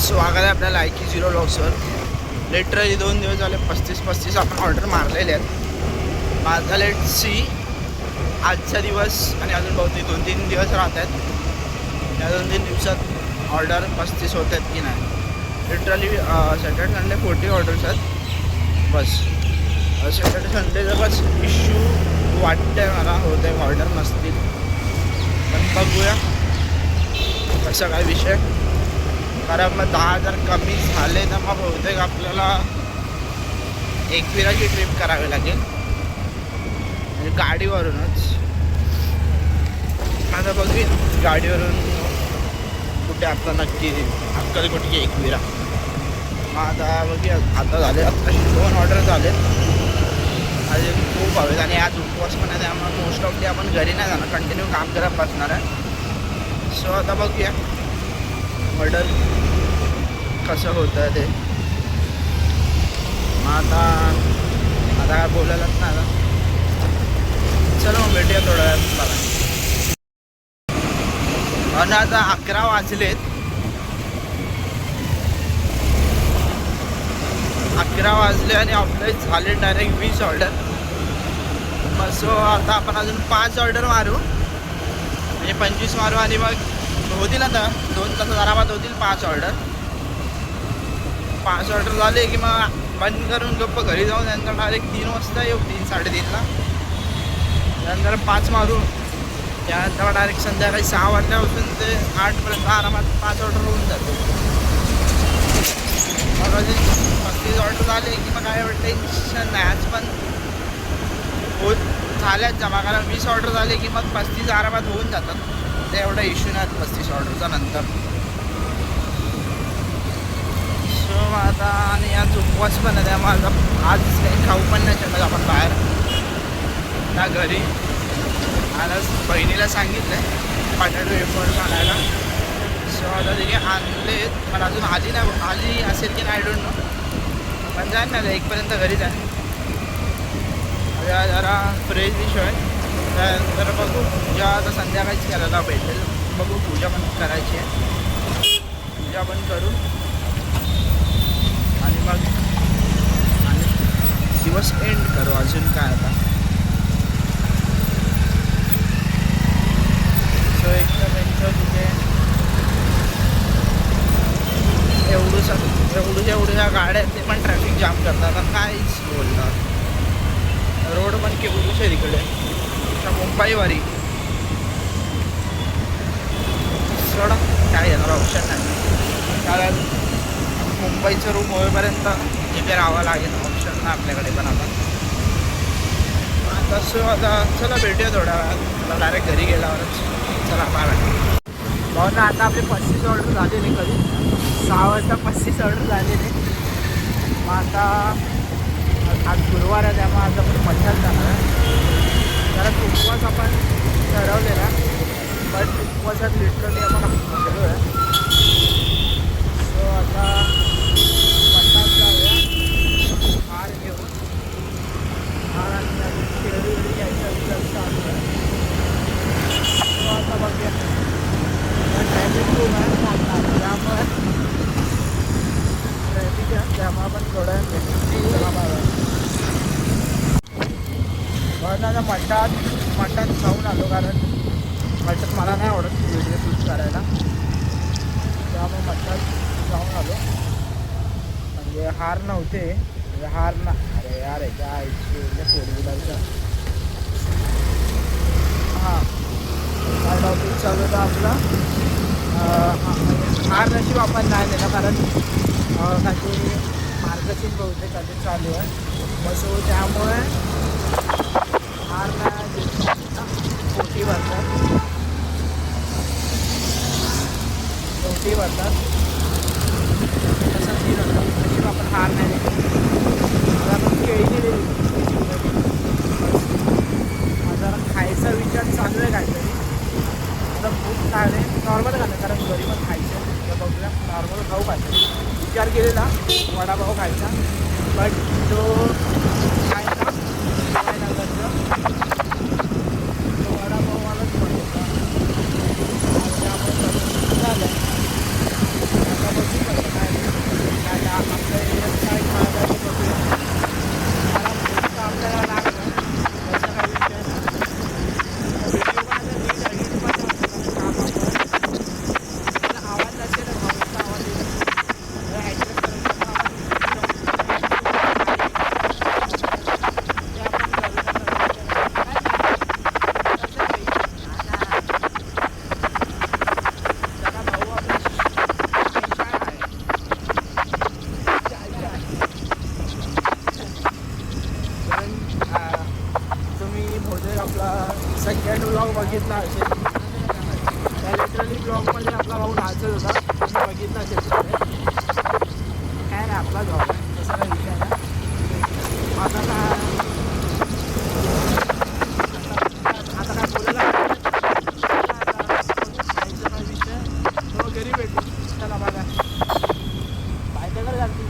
स्वागत आहे आपल्या लायकी झिरो लॉक्सवर. लिटरली 2 दिवस झाले 35 आपण ऑर्डर मारलेले आहेत. माझा लेट सी आजचा दिवस आणि अजून बहुतेक 2-3 दिवस राहत आहेत. या 2-3 दिवसात ऑर्डर 35 होत आहेत की नाही. लिटरली सॅटर्डे संडे 40 ऑर्डर्स आहेत बस. सॅटर्डे संडेचा बस इश्यू वाटतंय मला, होत आहे ऑर्डर नसतील, पण बघूया कसा काय विषय. कारण मग 10,000 कमी झाले तर मग बहुतेक आपल्याला एकविराची ट्रिप करावी लागेल म्हणजे गाडीवरूनच. आता बघूया गाडीवरून कुठे आता नक्की अक्कलकोट एकविरा. मग आता बघूया. आता झाले, आता 2 ऑर्डर झाले, अजून खूप हवेत आणि आज उपवास पण आहे त्यामुळे मोस्ट ऑफ डे आपण घरी नाही जाणार, कंटिन्यू काम करत बसणार आहे. सो आता बघूया ऑर्डर कसं होतं ते. मग आता काय बोलायलाच नाही आता. चला मग भेटूया थोड्या वेळात बघा. आणि आता 11 वाजलेत. 11 वाजले आणि आपले झाले डायरेक्ट 20 ऑर्डर. मग सो आता आपण अजून 5 ऑर्डर मारू म्हणजे 25 मारू आणि मग होतील आता 2 तासात आरामात होतील 5 ऑर्डर. 5 ऑर्डर झाले की मग बंद करून गप्प घरी जाऊन त्यानंतर डायरेक्ट 3 वाजता येऊ, 3-3:30ला. त्यानंतर 5 मारू, त्यानंतर डायरेक्ट संध्याकाळी 6 वाजल्यापासून ते 8पर्यंत आरामात 5 ऑर्डर होऊन जातो. मग अजून 35 ऑर्डर झाले की मग काय टेन्शन नाही. आज पण होत झाल्याच जमा, कारण 20 ऑर्डर झाले की मग 35 आरामात होऊन जातात. ते एवढा इश्यू नाही 35 ऑर्डरचा नंतर. सो आता आणि आज उपवास पण आहे त्यामुळे आज काही खाऊ पण नाही शकत आपण बाहेर ना घरी. आज बहिणीला सांगितलं आहे बटाटे वेफर्स आणायला. सो आता तिथे आणलेत, पण अजून आली असेल की नाही आय डोंट नो, पण जाईल ना 1पर्यंत घरी जाईल. जरा फ्रेश डिश आहे. त्यानंतर बघू पूजा आता संध्याकाळीच करायला भेटेल. बघू पूजा पण करायची आहे, पूजा पण करू आणि मग दिवस एंड करू. अजून काय आता. सो एकदम त्यांचं तिथे एवढ्या गाड्या आहेत, ते पण ट्रॅफिक जाम करतात. आता काहीच बोलणार. रोड पण केवढूच आहे तिकडे मुंबईवारी. सोडा काय येणार ऑप्शन नाही, कारण मुंबईचं रूम होईपर्यंत इथे राहावं लागेल. ऑप्शन नाही आपल्याकडे पण आता. तसं आता चला भेटूया थोड्या वेळात. आता डायरेक्ट घरी गेल्यावरच चला बाय. भाऊ ना आता आपले 35 ऑर्डर झालेले, कधी 6 वाजता 35 ऑर्डर झालेले. मग आता आज गुरुवार आहे त्यामुळे आज आपण मठात जाणार आहे. कारण उपवास आपण ठरवलेला, पण उपवासात लिटरली आपण गेलो आहे. सो आता मठात जाऊया, हार घेऊन. हार आणि खेळी घ्यायचा विचार चालू आहे. सो आता बघूया. ट्रॅफिक खूप आहे त्यामुळे ट्रॅफिक आहे, त्यामुळे आपण थोड्या आता मठात जाऊन आलो, कारण मठात मला नाही आवडत व्हिडिओ शूट करायला, त्यामुळे मठात जाऊन आलो. म्हणजे हार नव्हते, म्हणजे हार ना, अरे यार याच्या आईची फोर व्हीलरचा हां काय टॉपिक चालू होता आपला. हार नशीब आपण नाही नेला, कारण काही मार्गशीर बहुतेक काही चालू आहे. मग सो त्यामुळे हार नाही पोटी भरतात तसं ती नशीब आपण हार नाही दिली. मला पण केळी दिली. जरा खायचा विचार चालू आहे काहीतरी. आता खूप खाणे नॉर्मल खाणं, कारण घरी पण खायचं तर बघूया नॉर्मल खाऊ खायचं. विचार केलेला वडापाव खायचा, बट तो खायचा तो वडापाववालाच पण होता. त्यामुळे झालं आता बघू बघितलं असेल काय नाही आपला जॉब आहे तसा काही विषय ना आता काय बोलायला विषय तो घरी भेटू चला बघा बायकाकडे जातील